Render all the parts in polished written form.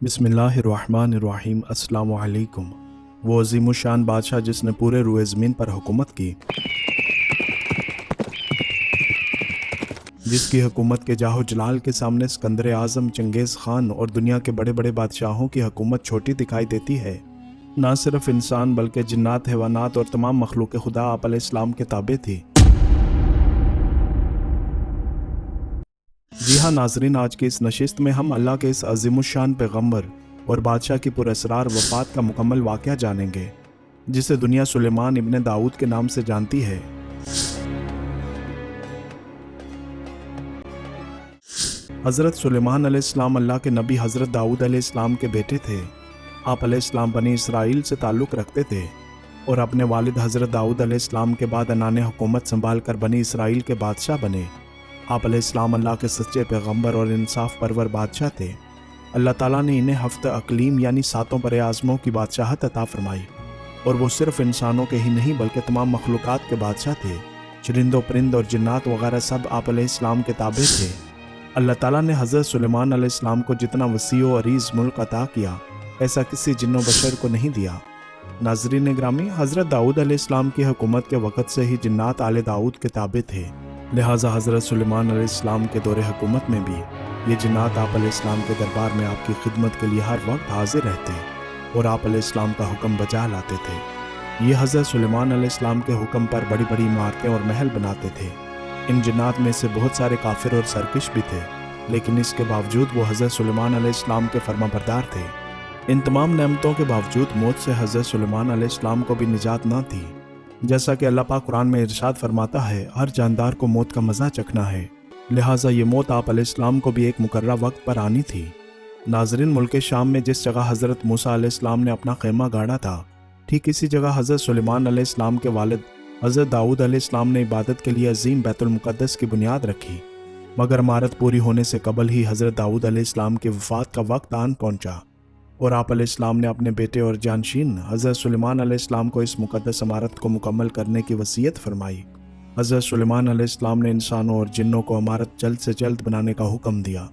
बिस्मिल्लाहिर्रहमानिर्रहीम। अस्सलामु अलैकुम। वो अजीम शान बादशाह जिसने पूरे रुए ज़मीन पर हुकूमत की, जिसकी हुकूमत के जाहो जलाल के सामने सिकंदर आज़म, चंगेज़ खान और दुनिया के बड़े बड़े बादशाहों की हुकूमत छोटी दिखाई देती है। ना सिर्फ इंसान बल्कि जिन्नात, हैवानात और तमाम मखलूक खुदा आप अलैहिस्सलाम के ताबे थी। जी हाँ नाजरीन, आज की इस नशिस्त में हम अल्लाह के इस अजीमुशान पैगम्बर और बादशाह की पुरअसरार वफ़ात का मुकम्मल वाक़या जानेंगे, जिसे दुनिया सुलेमान इब्न दाऊद के नाम से जानती है। हज़रत सुलेमान अलैहिस्सलाम अल्लाह के नबी हज़रत दाऊद अलैहिस्सलाम के बेटे थे। आप अलैहिस्सलाम बनी इसराइल से ताल्लुक़ रखते थे और अपने वालिद हज़रत दाऊद अलैहिस्सलाम के बाद अनाने हुकूमत संभाल कर बनी इसराइल के बादशाह बने। आप अलैहिस्सलाम अल्लाह के सच्चे पैगम्बर और इंसाफ परवर बादशाह थे। अल्लाह ताला ने इन्हें हफ्त अकलीम यानी सातों बरे आज़मों की बादशाहत अता फरमाई और वो सिर्फ इंसानों के ही नहीं बल्कि तमाम मखलूक़ात के बादशाह थे। चरिंदों, परिंद और जिन्नात वगैरह सब आप अलैहिस्सलाम के ताबे थे। अल्लाह ताला ने हज़रत सुलेमान अलैहिस्सलाम को जितना वसी व अरीज़ मुल्क अता किया, ऐसा किसी जिन्नो बशर को नहीं दिया। नाज़रीन ग्रामी, हज़रत दाऊद अलैहिस्सलाम की हुकूमत के वक़्त से ही जिन्नात आले दाऊद के ताबे थे, लिहाजा हज़रत सुलेमान अलैहिस्सलाम के दौरे हुकूमत में भी ये जिन्नात आप अलैहिस्सलाम के दरबार में आपकी खिदमत के लिए हर वक्त हाजिर रहते और आप अलैहिस्सलाम का हुक्म बजा लाते थे। ये हज़रत सुलेमान अलैहिस्सलाम के हुक्म पर बड़ी बड़ी इमारतें और महल बनाते थे। इन जिन्नात में से बहुत सारे काफिर और सरकश भी थे, लेकिन इसके बावजूद वो हज़रत सुलेमान अलैहिस्सलाम के फरमाबरदार थे। इन तमाम नेमतों के बावजूद मौत से हज़रत सुलेमान अलैहिस्सलाम को भी निजात ना थी। जैसा कि अल्लाह पाक कुरान में इरशाद फरमाता है, हर जानदार को मौत का मज़ा चखना है, लिहाजा ये मौत आप अलैहिस्सलाम को भी एक मुकर्रर वक्त पर आनी थी। नाज़रीन, मुल्क शाम में जिस जगह हज़रत मूसा अलैहिस्सलाम ने अपना खैमा गाड़ा था, ठीक इसी जगह हज़रत सुलेमान अलैहिस्सलाम के वालिद हज़रत दाऊद अलैहिस्सलाम ने इबादत के लिए अजीम बैतुल मुक़द्दस की बुनियाद रखी। मगर इमारत पूरी होने से कबल ही हज़रत दाऊद अलैहिस्सलाम की वफ़ात का वक्त आन पहुँचा और आप अलैहिस्सलाम ने अपने बेटे और जानशीन हज़रत सुलेमान अलैहिस्सलाम को इस मुक़द्दस इमारत को मुकम्मल करने की वसीयत फरमाई। हज़रत सुलेमान अलैहिस्सलाम ने इंसानों और जिन्नों को इमारत जल्द से जल्द बनाने का हुक्म दिया।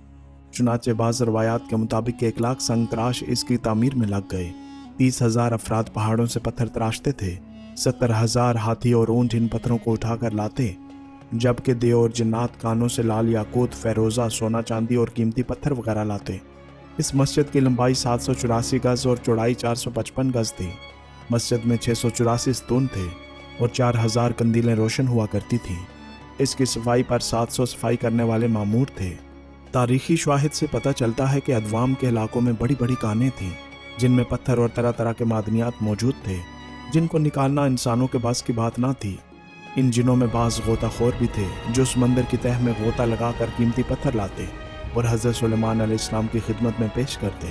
चुनाचे बाज़ रवायात के मुताबिक 1 लाख संग तराश इसकी तामीर में लग गए। 30,000 अफराद पहाड़ों से पत्थर तराशते थे। 70,000 हाथी और ऊंट इन पत्थरों को उठाकर लाते, जबकि देव और जिन्नात कानों से लाल याकूत, फेरोज़ा, सोना, चांदी और कीमती पत्थर वगैरह लाते। इस मस्जिद की लंबाई 784 गज़ और चौड़ाई 455 गज़ थी। मस्जिद में 684 स्तून थे और 4000 कंदीलें रोशन हुआ करती थीं। इसकी सफाई पर 700 सफाई करने वाले मामूर थे। तारीखी शवाहिद से पता चलता है कि अदवाम के इलाकों में बड़ी बड़ी कानें थीं, जिनमें पत्थर और तरह तरह के मादनियात मौजूद थे, जिनको निकालना इंसानों के बस की बात ना थी। इन जिनों में बाज़ गोताखोर भी थे, जो समंदर की तह में गोता लगाकर कीमती पत्थर लाते और हज़रत सुलेमान अलैहिस्सलाम की खिदमत में पेश करते।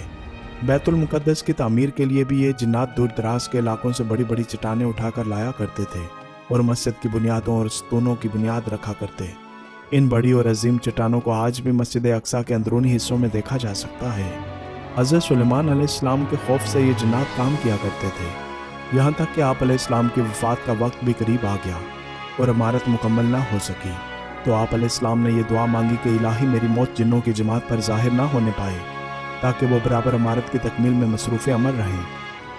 बैतुल मुक़द्दस की तामीर के लिए भी ये जिन्नात दूर दराज के इलाकों से बड़ी बड़ी चट्टानें उठाकर लाया करते थे और मस्जिद की बुनियादों और स्तूनों की बुनियाद रखा करते। इन बड़ी और अजीम चट्टानों को आज भी मस्जिद अक्सा के अंदरूनी हिस्सों में देखा जा सकता है। हज़रत सुलेमान अलैहिस्सलाम के खौफ से ये जिन्नात काम किया करते थे, यहाँ तक कि आप अलैहिस्सलाम की वफ़ात का वक्त भी करीब आ गया और इमारत मुकम्मल ना हो सकी, तो आप अलैहिस्सलाम ने यह दुआ मांगी कि इलाही मेरी मौत जिन्नों की जमात पर ज़ाहिर ना होने पाए, ताकि वो बराबर इमारत की तकमील में मसरूफ़ अमल रहें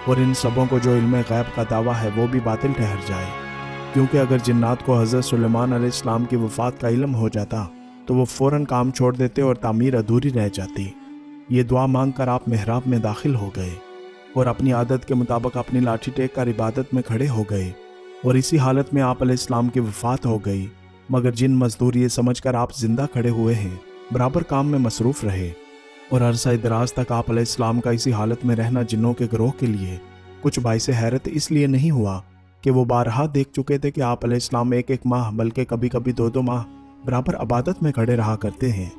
और इन सबों को जो इल्म गैब का दावा है वो भी बातिल ठहर जाए। क्योंकि अगर जिन्नात को हज़रत सुलेमान अलैहिस्सलाम की वफ़ात का इल्म हो जाता तो वो फ़ौरन काम छोड़ देते और तामीर अधूरी रह जाती। ये दुआ मांग कर आप मेहराब में दाखिल हो गए और अपनी आदत के मुताबिक अपनी लाठी टेक कर इबादत में खड़े हो गए और इसी हालत में आप अलैहिस्सलाम की वफ़ात हो गई। मगर जिन मजदूर ये समझकर आप जिंदा खड़े हुए हैं, बराबर काम में मसरूफ़ रहे और अरसा दराज तक आप अलैहिस्सलाम का इसी हालत में रहना जिन्नों के गिरोह के लिए कुछ बाइस हैरत इसलिए नहीं हुआ कि वो बारहा देख चुके थे कि आप अलैहिस्सलाम एक एक माह बल्कि कभी कभी 2-2 माह बराबर इबादत में खड़े रहा करते हैं।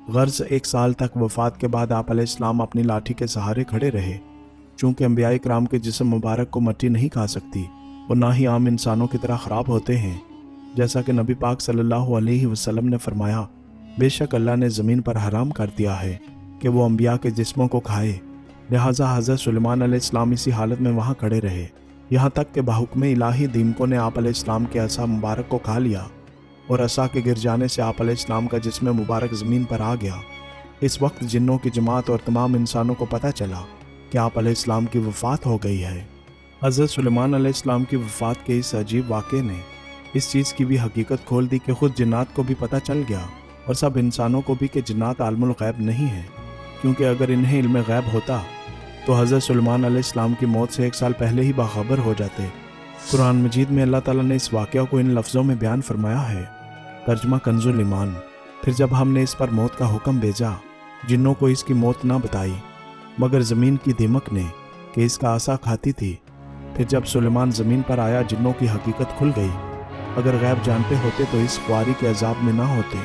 गर्ज 1 साल तक वफ़ात के बाद आप अलैहिस्सलाम अपनी लाठी के सहारे खड़े रहे। चूँकि अंबिया इकराम के जिस्म मुबारक को मट्टी नहीं खा सकती और ना ही आम इंसानों की तरह ख़राब होते हैं, जैसा कि नबी पाक सल्लल्लाहु अलैहि वसल्लम ने फरमाया, बेशक अल्लाह ने ज़मीन पर हराम कर दिया है कि वो अंबिया के जिस्मों को खाए। लिहाजा हज़रत सुलेमान अलैहिस्सलाम इसी हालत में वहाँ खड़े रहे, यहाँ तक कि बाहुक्म इलाही दीमकों ने आप अलैहिस्सलाम के असा मुबारक को खा लिया और असा के गिर जाने से आप अलैहिस्सलाम का जिस्म मुबारक ज़मीन पर आ गया इस वक्त जिन्नों की जमात और तमाम इंसानों को पता चला कि आप अलैहिस्सलाम की वफ़ात हो गई है। हज़रत सुलेमान अलैहिस्सलाम की वफ़ात के इस अजीब वाक़े ने इस चीज़ की भी हकीकत खोल दी कि खुद जिन्नात को भी पता चल गया और सब इंसानों को भी कि जिन्नात आलमुल गैब नहीं है, क्योंकि अगर इन्हें इल्म गैब होता तो हज़रत सुलेमान अलैहिस्सलाम की मौत से 1 साल पहले ही बाखबर हो जाते। कुरान मजीद में अल्लाह ताला ने इस वाक़या को इन लफ्ज़ों में बयान फरमाया है। तर्जमा कंजुल ईमान। फिर जब हमने इस पर मौत का हुक्म भेजा, जिन्नों को इसकी मौत ना बताई मगर ज़मीन की दीमक ने कि इसका आसा खाती थी। फिर जब सुलेमान ज़मीन पर आया, जिन्नों की हकीकत खुल गई। अगर गैब जानते होते तो इस ख्वारी के अजाब में ना होते।